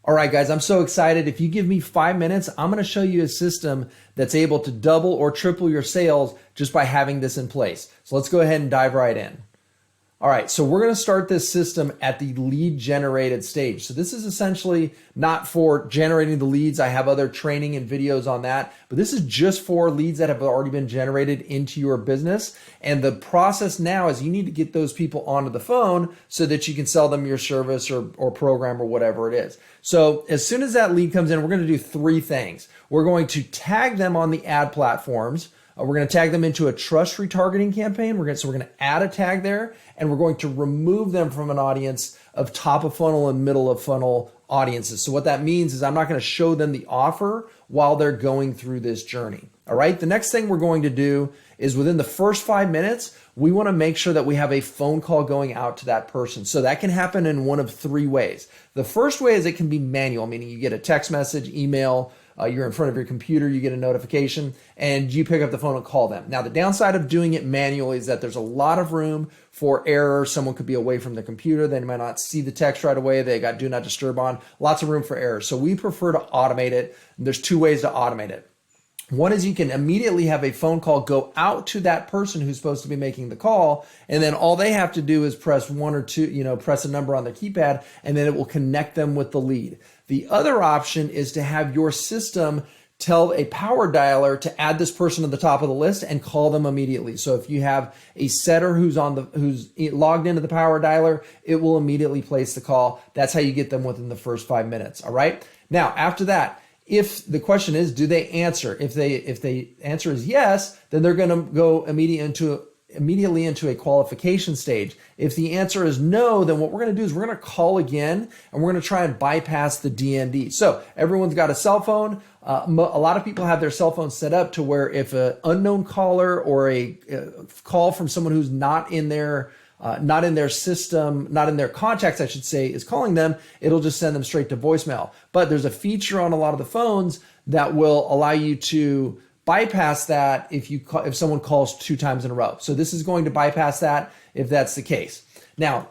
All right, guys, I'm so excited. If you give me 5 minutes, I'm going to show you a system that's able to double or triple your sales just by having this in place. So let's go ahead and dive right in. All right, so we're going to start this system at the lead generated stage. So this is essentially not for generating the leads. I have other training and videos on that, but this is just for leads that have already been generated into your business. And the process now is you need to get those people onto the phone so that you can sell them your service or program or whatever it is. So as soon as that lead comes in, we're going to do 3 things. We're going to tag them on the ad platforms. We're going to tag them into a trust retargeting campaign. We're going to add a tag there, and we're going to remove them from an audience of top of funnel and middle of funnel audiences. So what that means is I'm not going to show them the offer while they're going through this journey. All right. The next thing we're going to do is within the first 5 minutes, we want to make sure that we have a phone call going out to that person. So that can happen in one of 3 ways. The first way is it can be manual, meaning you get a text message, email, you're in front of your computer, you get a notification, and you pick up the phone and call them. Now, the downside of doing it manually is that there's a lot of room for error. Someone could be away from the computer. They might not see the text right away. They got do not disturb on. Lots of room for error. So we prefer to automate it. There's 2 ways to automate it. One is you can immediately have a phone call go out to that person who's supposed to be making the call, and then all they have to do is press 1 or 2, press a number on their keypad, and then it will connect them with the lead. The other option is to have your system tell a power dialer to add this person to the top of the list and call them immediately. So if you have a setter who's logged into the power dialer, it will immediately place the call. That's how you get them within the first 5 minutes. All right. Now, after that, if the question is, do they answer? If the answer is yes, then they're going to go immediately into a qualification stage. If the answer is no, then what we're going to do is we're going to call again, and we're going to try and bypass the DND. So everyone's got a cell phone. A lot of people have their cell phones set up to where if an unknown caller or a call from someone who's not in their system, not in their contacts, I should say, is calling them, it'll just send them straight to voicemail. But there's a feature on a lot of the phones that will allow you to bypass that if someone calls 2 times in a row. So this is going to bypass that if that's the case. Now,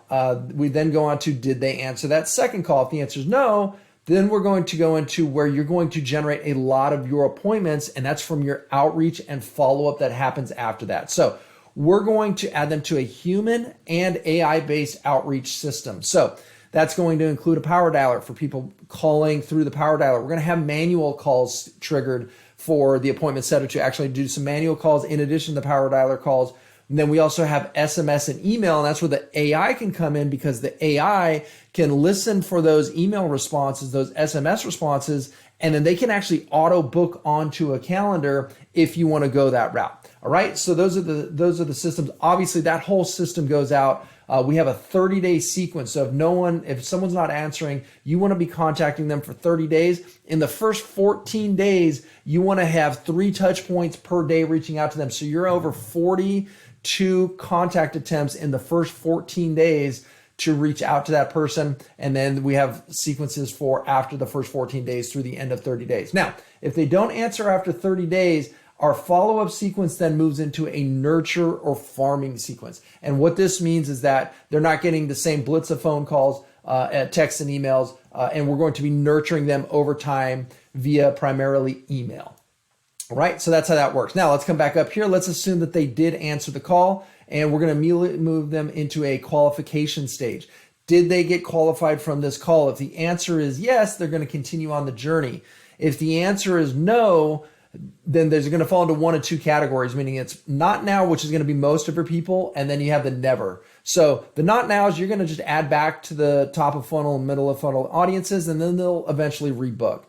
we then go on to, did they answer that second call? If the answer is no, then we're going to go into where you're going to generate a lot of your appointments, and that's from your outreach and follow-up that happens after that. So we're going to add them to a human and AI-based outreach system. So that's going to include a power dialer for people calling through the power dialer. We're going to have manual calls triggered for the appointment setter to actually do some manual calls in addition to the power dialer calls. And then we also have SMS and email, and that's where the AI can come in, because the AI can listen for those email responses, those SMS responses, and then they can actually auto book onto a calendar if you want to go that route. All right, so those are the systems. Obviously, that whole system goes out. We have a 30-day sequence. So if someone's not answering, you want to be contacting them for 30 days. In the first 14 days, you want to have 3 touch points per day reaching out to them. So you're over 42 contact attempts in the first 14 days to reach out to that person. And then we have sequences for after the first 14 days through the end of 30 days. Now, if they don't answer after 30 days, our follow-up sequence then moves into a nurture or farming sequence. And what this means is that they're not getting the same blitz of phone calls, texts and emails, and we're going to be nurturing them over time via primarily email. All right, so that's how that works. Now let's come back up here. Let's assume that they did answer the call, and we're going to immediately move them into a qualification stage. Did they get qualified from this call? If the answer is yes, they're going to continue on the journey. If the answer is no, then there's going to fall into 1 of 2 categories, meaning it's not now, which is going to be most of your people, and then you have the never. So the not nows, you're going to just add back to the top of funnel and middle of funnel audiences, and then they'll eventually rebook.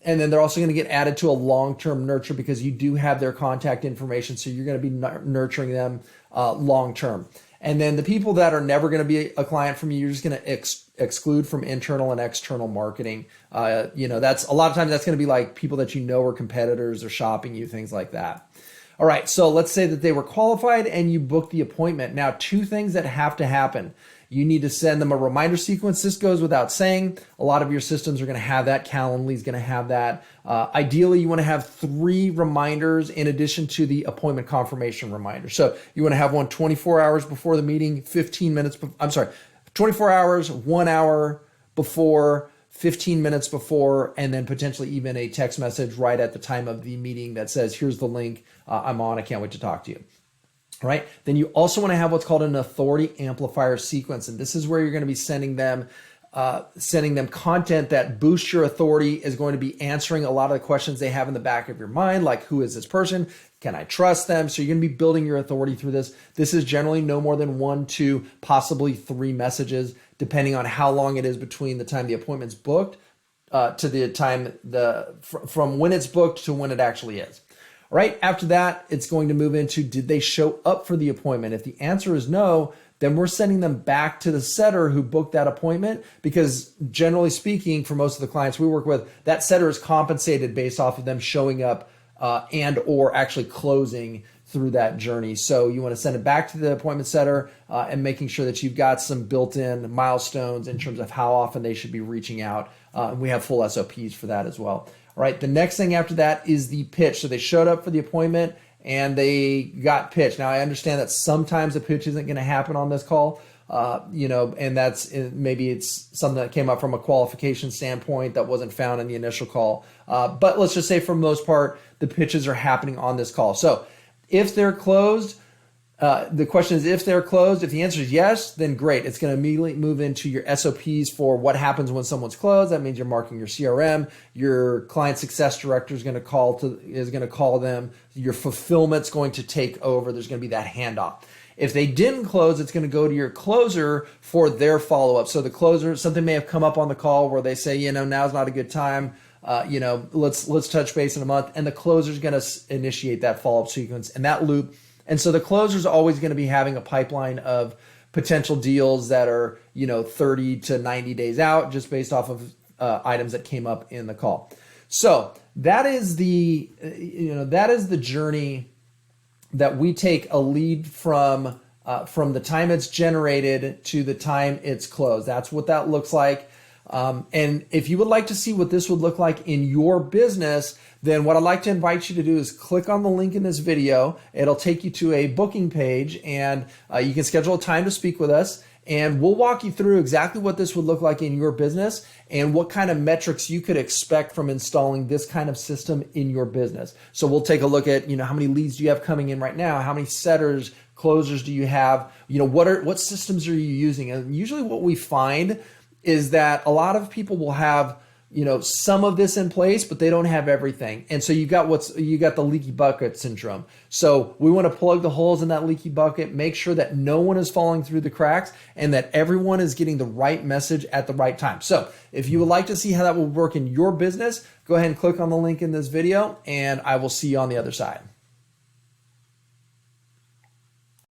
And then they're also going to get added to a long-term nurture because you do have their contact information, so you're going to be nurturing them long-term. And then the people that are never going to be a client from you, you're just going to exclude from internal and external marketing. That's a lot of times that's going to be like people that you know are competitors or shopping you, things like that. All right, so let's say that they were qualified and you booked the appointment. Now, 2 things that have to happen. You need to send them a reminder sequence. This goes without saying. A lot of your systems are going to have that. Calendly is going to have that. Ideally, you want to have 3 reminders in addition to the appointment confirmation reminder. So you want to have one 24 hours before the meeting, 24 hours, 1 hour before, 15 minutes before, and then potentially even a text message right at the time of the meeting that says, here's the link, I'm on, I can't wait to talk to you. All right. Then you also want to have what's called an authority amplifier sequence. And this is where you're going to be sending them content that boosts your authority, is going to be answering a lot of the questions they have in the back of your mind, like who is this person? Can I trust them? So you're going to be building your authority through this. This is generally no more than 1, 2, possibly 3 messages, depending on how long it is between the time the appointment's booked to the time from when it's booked to when it actually is. All right. After that, it's going to move into, did they show up for the appointment? If the answer is no, then we're sending them back to the setter who booked that appointment, because generally speaking, for most of the clients we work with, that setter is compensated based off of them showing up and or actually closing through that journey. So you want to send it back to the appointment setter and making sure that you've got some built-in milestones in terms of how often they should be reaching out. We have full SOPs for that as well. All right, the next thing after that is the pitch. So they showed up for the appointment and they got pitched. Now, I understand that sometimes the pitch isn't going to happen on this call, and that's maybe it's something that came up from a qualification standpoint that wasn't found in the initial call. But let's just say for the most part, the pitches are happening on this call. So if they're closed, the question is if they're closed. If the answer is yes, then great. It's going to immediately move into your SOPs for what happens when someone's closed. That means you're marking your CRM. Your client success director is going to call them. Your fulfillment's going to take over. There's going to be that handoff. If they didn't close, it's going to go to your closer for their follow-up. So the closer, something may have come up on the call where they say, now's not a good time. Let's touch base in a month, and the closer is going to initiate that follow-up sequence and that loop. And so the closer is always going to be having a pipeline of potential deals that are, 30 to 90 days out, just based off of items that came up in the call. So that is the journey that we take a lead from the time it's generated to the time it's closed. That's what that looks like. And if you would like to see what this would look like in your business, then what I'd like to invite you to do is click on the link in this video. It'll take you to a booking page, and you can schedule a time to speak with us. And we'll walk you through exactly what this would look like in your business and what kind of metrics you could expect from installing this kind of system in your business. So we'll take a look at, how many leads do you have coming in right now? How many setters, closers do you have? What systems are you using? And usually what we find is that a lot of people will have, some of this in place, but they don't have everything. And so you got the leaky bucket syndrome. So we want to plug the holes in that leaky bucket, make sure that no one is falling through the cracks and that everyone is getting the right message at the right time. So if you would like to see how that will work in your business, go ahead and click on the link in this video, and I will see you on the other side.